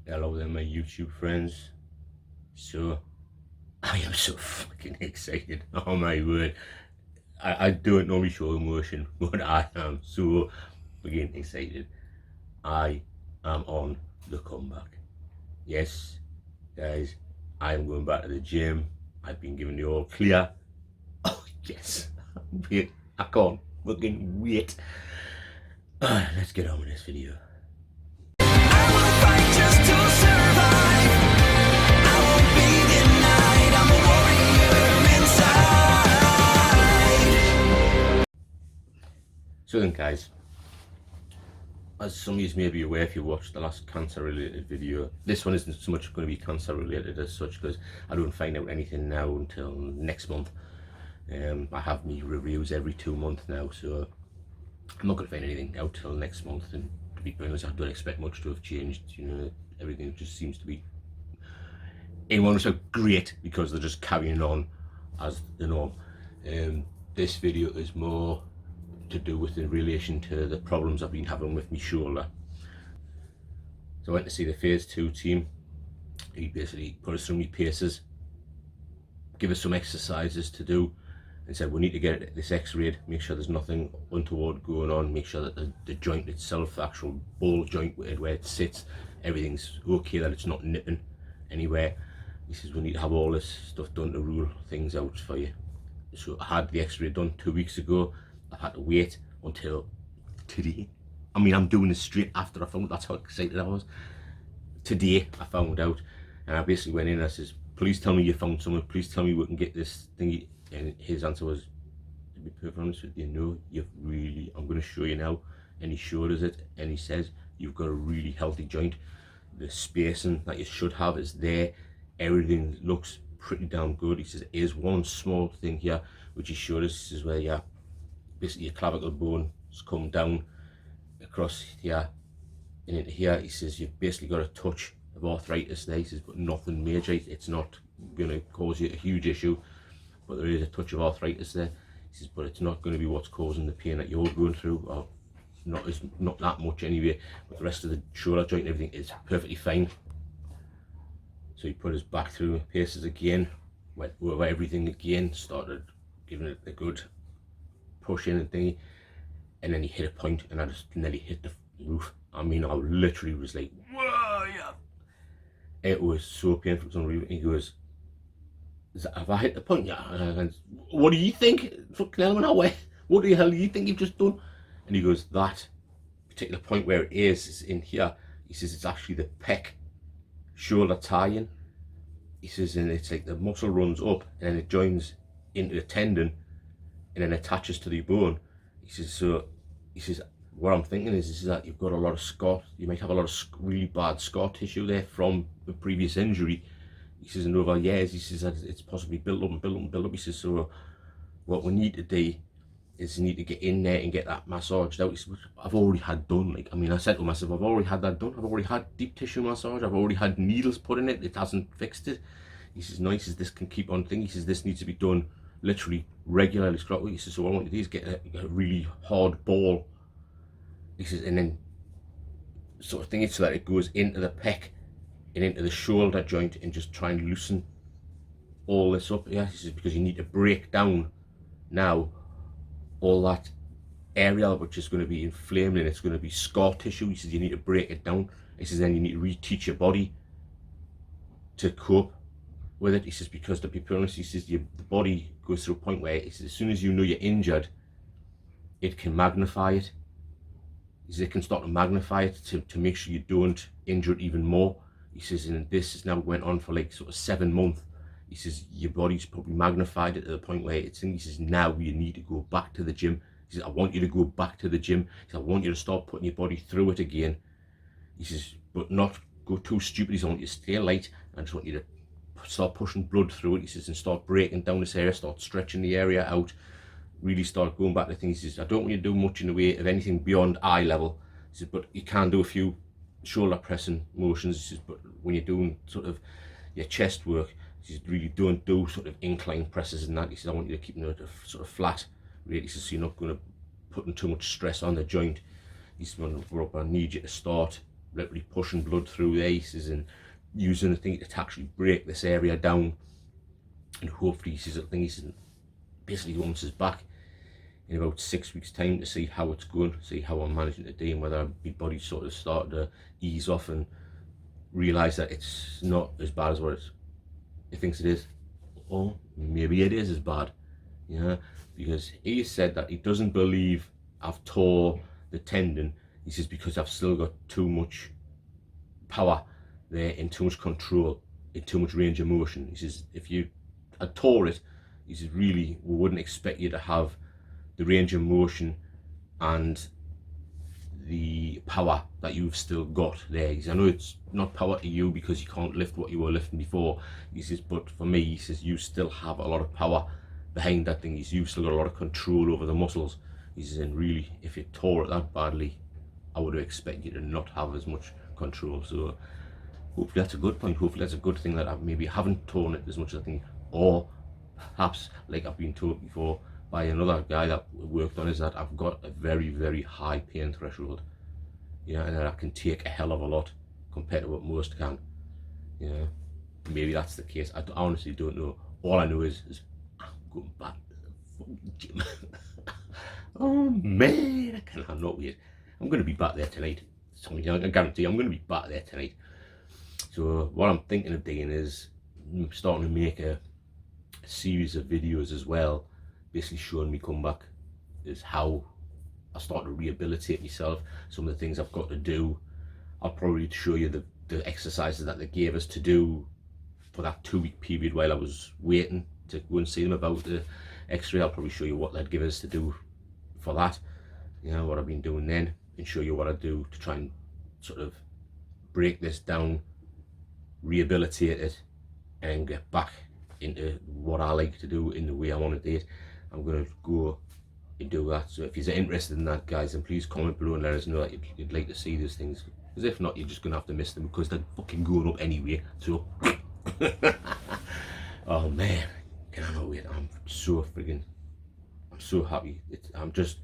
Hello there, my YouTube friends. So, I am so fucking excited. Oh my word. I don't normally show emotion, but I am so fucking excited. I am on the comeback. Yes, guys, I am going back to the gym. I've been given the all clear. Oh, yes. Wait, I can't fucking wait. Let's get on with this video. I will fight just to survive. I won't be denied. I'm a warrior inside. So then, guys, as some of you may be aware if you watched the last cancer related video, this one isn't so much going to be cancer related as such, because I don't find out anything now until next month. I have me reviews every 2 months now, so I'm not going to find anything out till next month. And to be honest, I don't expect much to have changed. You know, everything just seems to be in one respect great, because they're just carrying on as the norm. This video is more to do with in relation to the problems I've been having with my shoulder. So I went to see the phase 2 team. He basically put us through my paces, give us some exercises to do, and said we need to get this x-rayed, make sure there's nothing untoward going on, make sure that the joint itself, the actual ball joint where it sits, everything's okay, that it's not nipping anywhere. He says we need to have all this stuff done to rule things out for you. So I had the x-ray done 2 weeks ago. I've had to wait until today. I mean, I'm doing this straight after I found out. That's how excited I was. Today I found out, and I basically went in and I says, please tell me you found someone, please tell me we can get this thingy. And his answer was, to be perfectly honest with you, no, you've really, I'm going to show you now. And he showed us it, and he says you've got a really healthy joint. The spacing that you should have is there. Everything looks pretty damn good. He says there is one small thing here which he showed us. This is where basically your clavicle bone has come down across here and into here. He says you've basically got a touch of arthritis there. He says, but nothing major. It's not going to cause you a huge issue, but there is a touch of arthritis there. He says, but it's not going to be what's causing the pain that you're going through, or not that much anyway. But the rest of the shoulder joint and everything is perfectly fine. So he put us back through paces again, went over everything again, started giving it a good push in and thingy, and then he hit a point and I just nearly hit the roof. I mean, I literally was like, whoa, yeah. It was so painful. He goes, have I hit the point? Yeah. And what do you think? Fucking hell, man, what the hell do you think you've just done? And he goes, that particular point where it is in here. He says it's actually the pec shoulder tie-in. He says, and it's like the muscle runs up and then it joins into the tendon and then attaches to the bone. He says, so he says, what I'm thinking is that you've got a lot of scar, you might have a lot of really bad scar tissue there from the previous injury. He says, and over years, he says that it's possibly built up and built up and built up. He says, so what we need to do is you need to get in there and get that massaged out. He says, I've already had done, like, I mean, I said to myself, I've already had that done. I've already had deep tissue massage. I've already had needles put in it. It hasn't fixed it. He says, no, he says, this can keep on thing. He says, this needs to be done literally regularly. He says, so what I want to do is get a really hard ball. He says, and then sort of thing it so that it goes into the pec and into the shoulder joint and just try and loosen all this up. Yeah, he says, because you need to break down now all that area which is going to be inflamed and it's going to be scar tissue. He says you need to break it down. He says then you need to reteach your body to cope with it. He says, because to be honest, he says the body goes through a point where he says as soon as you know you're injured, it can magnify it. He says it can start to magnify it to make sure you don't injure it even more. He says, and this has now went on for like sort of 7 months. He says your body's probably magnified it to the point where it's in. He says now you need to go back to the gym. He says I want you to go back to the gym. He says I want you to start putting your body through it again. He says, but not go too stupid. He says I want you to stay light. I just want you to start pushing blood through it. He says, and start breaking down this area, start stretching the area out, really start going back to things. He says, I don't want you to do much in the way of anything beyond eye level. He says, but you can do a few shoulder pressing motions. He says, but when you're doing sort of your chest work, he says, really don't do sort of incline presses and that. He says, I want you to keep it at a sort of flat rate. He says, so you're not going to put too much stress on the joint. He says, I need you to start literally pushing blood through there. He says, and using the thing to actually break this area down, and hopefully he says, I think he says, basically wants us back in about 6 weeks time to see how it's going, see how I'm managing today, and whether my body's sort of started to ease off and realise that it's not as bad as what it thinks it is, or maybe it is as bad, you know, because he said that he doesn't believe I've tore the tendon. He says because I've still got too much power there and too much control and too much range of motion. He says if you had tore it, he says really we wouldn't expect you to have the range of motion and the power that you've still got there. He says, I know it's not power to you because you can't lift what you were lifting before. He says, but for me, he says, you still have a lot of power behind that thing. He says, you've still got a lot of control over the muscles. He says, and really, if you tore it that badly, I would expect you to not have as much control. So hopefully that's a good point. Hopefully that's a good thing that I maybe haven't torn it as much as I think, or perhaps, like I've been told before by another guy that worked on, is that I've got a very, very high pain threshold, you know, and that I can take a hell of a lot compared to what most can, you know. Maybe that's the case. I honestly don't know. All I know is I'm going back to the fucking gym. Oh man, I cannot wait. I'm going to be back there tonight. So, I guarantee I'm going to be back there tonight. So what I'm thinking of doing is I'm starting to make a series of videos as well, basically showing me comeback, is how I start to rehabilitate myself, some of the things I've got to do. I'll probably show you the exercises that they gave us to do for that 2-week period while I was waiting to go and see them about the x-ray. I'll probably show you what they'd give us to do for that, you know, what I've been doing then, and show you what I do to try and sort of break this down, rehabilitate it, and get back into what I like to do in the way I want to do it. I'm going to go and do that. So if you're interested in that, guys, then please comment below and let us know that you'd like to see those things, because if not, you're just going to have to miss them because they're fucking going up anyway. So oh man, cannot wait. I'm so happy. I'm just,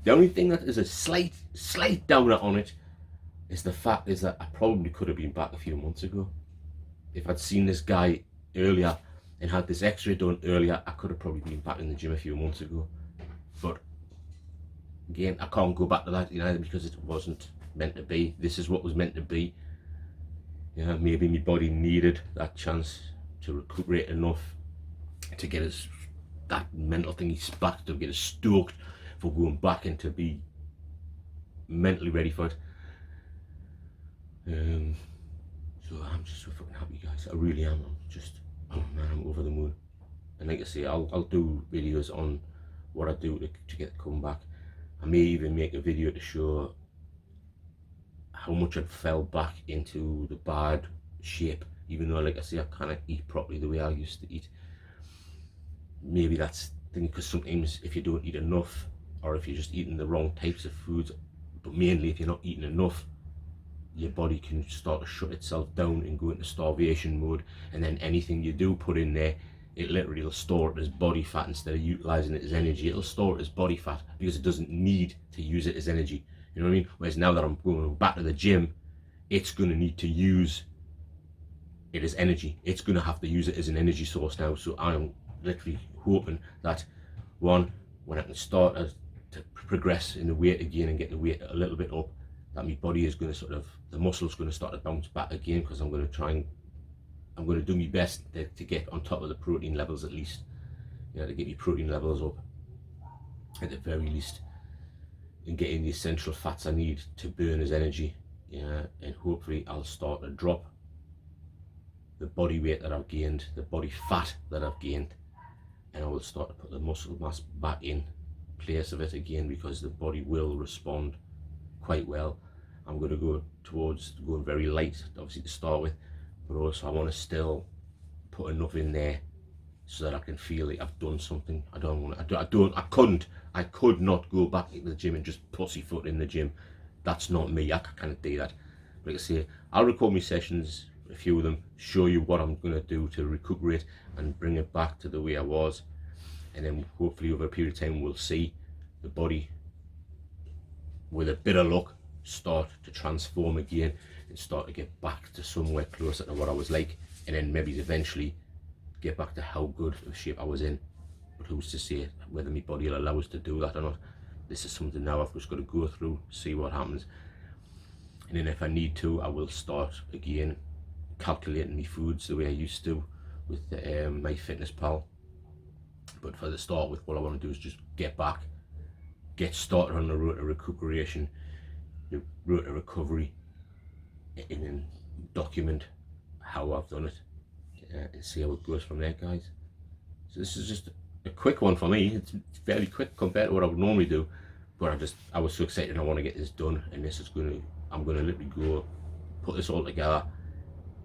the only thing that is a slight downer on it is the fact is that I probably could have been back a few months ago. If I'd seen this guy earlier and had this x-ray done earlier, I could have probably been back in the gym a few months ago. But again, I can't go back to that, you know, because it wasn't meant to be. This is what was meant to be. You know, maybe my body needed that chance to recuperate enough to get us that mental thing back, to get us stoked for going back and to be mentally ready for it. So I'm just so fucking happy, guys. I really am. I'm just, oh man, I'm over the moon. And like I say, I'll do videos on what I do to get the comeback. I may even make a video to show how much I fell back into the bad shape, even though, like I say, I can't eat properly the way I used to eat. Maybe that's the thing, because sometimes if you don't eat enough, or if you're just eating the wrong types of foods, but mainly if you're not eating enough, your body can start to shut itself down and go into starvation mode, and then anything you do put in there, it literally will store it as body fat instead of utilizing it as energy. It'll store it as body fat because it doesn't need to use it as energy. You know what I mean? Whereas now that I'm going back to the gym, it's going to need to use it as energy. It's going to have to use it as an energy source now. So I'm literally hoping that, one, when I can start to progress in the weight again and get the weight a little bit up, that my body is going to sort of, the muscle's going to start to bounce back again, because I'm going to do my best to get on top of the protein levels at least, you know, to get my protein levels up at the very least, and getting the essential fats I need to burn as energy, you know, and hopefully I'll start to drop the body weight that I've gained, the body fat that I've gained, and I will start to put the muscle mass back in place of it again, because the body will respond quite well. I'm going to go towards going very light, obviously, to start with, but also I want to still put enough in there so that I can feel like I've done something. I could not go back into the gym and just pussyfoot in the gym. That's not me. I can't do that. But like I say, I'll record my sessions, a few of them, show you what I'm going to do to recuperate and bring it back to the way I was, and then hopefully over a period of time we'll see the body, with a bit of luck, start to transform again, and start to get back to somewhere closer to what I was like, and then maybe eventually get back to how good of shape I was in. But who's to say whether my body will allow us to do that or not? This is something now I've just got to go through, see what happens, and then if I need to, I will start again calculating my foods the way I used to with my fitness pal. But for the start with, what I want to do is just get back, get started on the road to recuperation, the road to recovery, and then document how I've done it, and see how it goes from there, guys. So this is just a quick one for me. It's fairly quick compared to what I would normally do, but I was so excited and I want to get this done, and this is I'm gonna literally go put this all together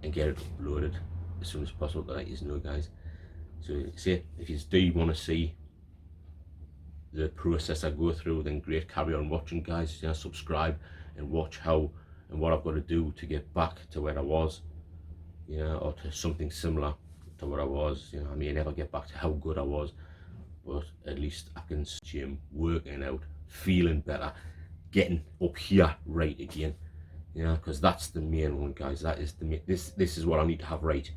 and get it uploaded as soon as possible to let you know, guys. So see, if you do want to see the process I go through, then great, carry on watching, guys. You know, subscribe and watch how and what I've got to do to get back to where I was, you know, or to something similar to what I was. You know, I may never get back to how good I was, but at least I can gym, working out, feeling better, getting up here right again. You know, because that's the main one, guys. That is the this is what I need to have right.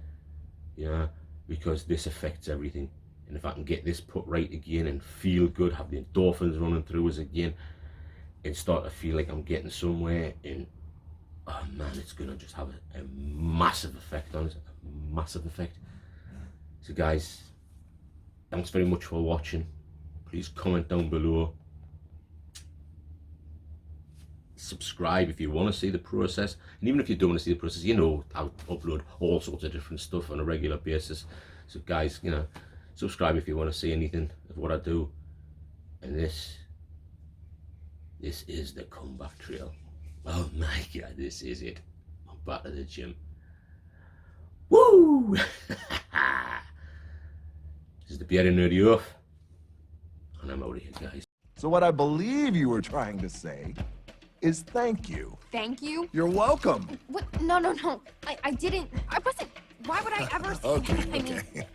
You know, because this affects everything. And if I can get this put right again and feel good, have the endorphins running through us again, and start to feel like I'm getting somewhere, and oh man, it's gonna just have a massive effect on us, a massive effect. So guys, thanks very much for watching. Please comment down below. Subscribe if you want to see the process, and even if you don't want to see the process, you know I'll upload all sorts of different stuff on a regular basis. So guys, you know, subscribe if you want to see anything of what I do. And this is the comeback trail. Oh my god, this is it. I'm back to the gym. Woo! This is the Bearded Nerdy Oaf, and I'm out of here, guys. So what I believe you were trying to say is thank you. Thank you? You're welcome. What? No. I didn't. I wasn't. Why would I ever say Okay, that? I mean, okay.